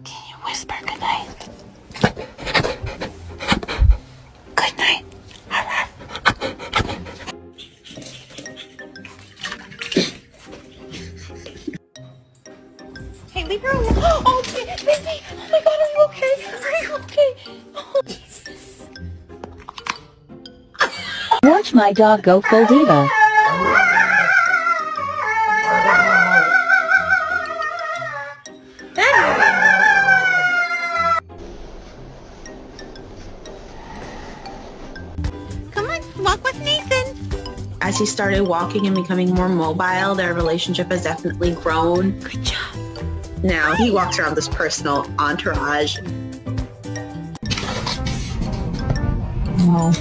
Can you whisper good night? Good night. Hey, leave her alone. Oh, Missy. Oh my God, are you okay? Are you okay? Oh, Jesus. Watch my dog go full diva. Come on, walk with Nathan. As he started walking and becoming more mobile, their relationship has definitely grown. Good job. Now he walks around this personal entourage. No.